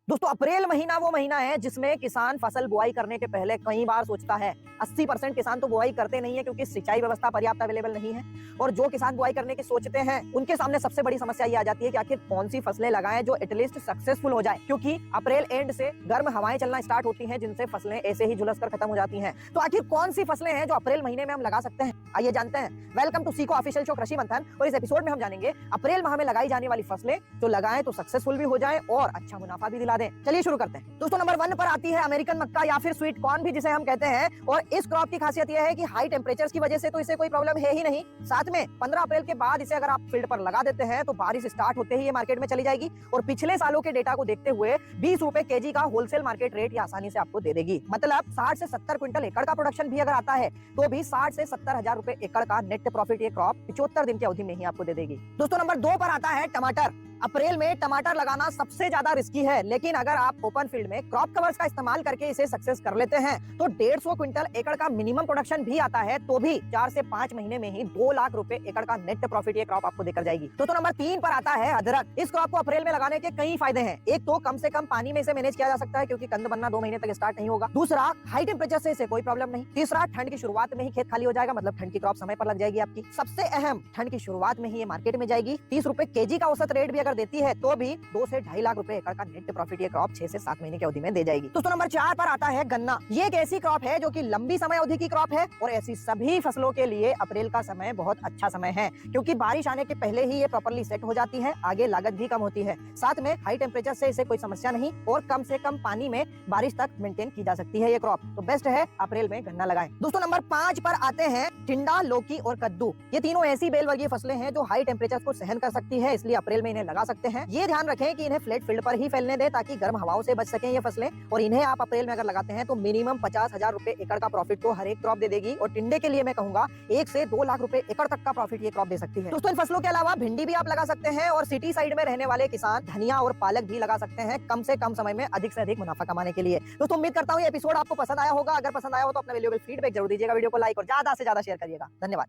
दोस्तों अप्रैल महीना वो महीना है जिसमें किसान फसल बुआई करने के पहले कई बार सोचता है। 80% किसान तो बुआई करते नहीं है क्योंकि सिंचाई व्यवस्था पर्याप्त अवेलेबल नहीं है। और जो किसान बुआई करने की सोचते हैं उनके सामने सबसे बड़ी समस्या ये आ जाती है कि आखिर कौन सी फसलें लगाएं जो एटलीस्ट सक्सेसफुल हो जाए, क्योंकि अप्रैल एंड से गर्म हवाएं चलना स्टार्ट होती हैं जिनसे फसलें ऐसे ही झुलस कर खत्म हो जाती हैं। तो आखिर कौन सी फसलें हैं जो अप्रैल महीने में हम लगा सकते हैं, आइए जानते हैं। वेलकम टू सीको ऑफिशियल शो कृषि मंथन। और इस एपिसोड में हम जानेंगे अप्रैल माह में लगाई जाने वाली फसलें जो लगाएं तो सक्सेसफुल भी हो जाए और अच्छा मुनाफा भी दिला दें। चलिए शुरू करते हैं। दोस्तों नंबर 1 पर आती है अमेरिकन मक्का या फिर स्वीट कॉर्न भी जिसे हम कहते हैं। और इस क्रॉप की खासियत यह है कि हाई टेम्परेचर्स की वजह से तो इसे कोई प्रॉब्लम है ही नहीं। साथ में 15 अप्रैल के बाद इसे अगर आप फील्ड पर लगा देते हैं तो बारिश स्टार्ट होते ही ये मार्केट में चली जाएगी और पिछले सालों के डेटा को देखते हुए 20 रुपए केजी का होलसेल मार्केट रेट ये आसानी से आपको दे देगी। मतलब 60 से 70 क्विंटल एकड़ का प्रोडक्शन भी अगर आता है तो भी 60 से 70 हजार रुपए एकड़ का नेट प्रॉफिट ये क्रॉप 75 दिन की अवधि में ही आपको दे देगी। दोस्तों नंबर 2 पर आता है टमाटर। अप्रैल में टमाटर लगाना सबसे ज्यादा रिस्की है, लेकिन अगर आप ओपन फील्ड में क्रॉप कवर्स का इस्तेमाल करके इसे सक्सेस कर लेते हैं तो 150 क्विंटल एकड़ का मिनिमम प्रोडक्शन भी आता है तो भी 4 से 5 महीने में ही 2 लाख रुपए एकड़ का नेट प्रॉफिट ये क्रॉप आपको देकर जाएगी। तो नंबर 3 पर आता है अदरक। इस क्रॉप को अप्रैल में लगाने के कई फायदे हैं। एक तो कम से कम पानी में इसे मैनेज किया जा सकता है क्योंकि कंद बनना 2 महीने तक स्टार्ट नहीं होगा। दूसरा, हाई टेम्परेचर से इसे कोई प्रॉब्लम नहीं। तीसरा, ठंड की शुरुआत में ही खेत खाली हो जाएगा, मतलब ठंड की क्रॉप समय पर लग जाएगी आपकी। सबसे अहम, ठंड की शुरुआत में ही ये मार्केट में जाएगी। 30 रुपए केजी का औसत रेट भी अगर देती है तो भी 2 से 2.5 लाख रुपए एकड़ का नेट प्रॉफिट ये क्रॉप 6 से 7 महीने की अवधि में दे जाएगी। दोस्तों नंबर 4 पर आता है गन्ना। ये एक ऐसी क्रॉप है जो कि लंबी समय अवधि की क्रॉप है और ऐसी सभी फसलों के लिए अप्रैल का समय बहुत अच्छा समय है क्योंकि बारिश आने के पहले ही ये प्रॉपर्ली सेट हो जाती है। आगे लागत भी कम होती है, साथ में हाई टेम्परेचर से इसे कोई समस्या नहीं और कम से कम पानी में बारिश तक मेंटेन की जा सकती है ये क्रॉप। तो बेस्ट है अप्रैल में गन्ना लगाएं। दोस्तों नंबर 5 पर आते हैं टिंडा, लौकी और कद्दू। ये तीनों ऐसी बेल वर्गीय फसलें हैं जो हाई टेम्परेचर को सहन कर सकती है, इसलिए अप्रैल में इन्हें लगा सकते हैं। ये ध्यान रखें कि इन्हें फ्लैट फील्ड पर ही फैलने दें ताकि गर्म हवाओं से बच सकें ये फसलें। और इन्हें आप अप्रैल में अगर लगाते हैं तो मिनिमम 50 हजार रुपए एकड़ का प्रॉफिट तो हर एक क्रॉप दे देगी। और टिंडे के लिए मैं कहूंगा 1 से 2 लाख रुपए एकड़ तक का प्रॉफिट ये क्रॉप दे सकती है। दोस्तों इन फसलों के अलावा भिंडी भी आप लगा सकते हैं और सिटी साइड में रहने वाले किसान धनिया और पालक भी लगा सकते हैं कम से कम समय में अधिक से अधिक मुनाफा कमाने के लिए। दोस्तों उम्मीद करता हूँ ये एपिसोड आपको पसंद आया होगा। अगर पसंद आया हो तो अपना वैल्यूएबल फीडबैक जरूर दीजिएगा, वीडियो को लाइक और ज्यादा से ज्यादा शेयर करिएगा। धन्यवाद।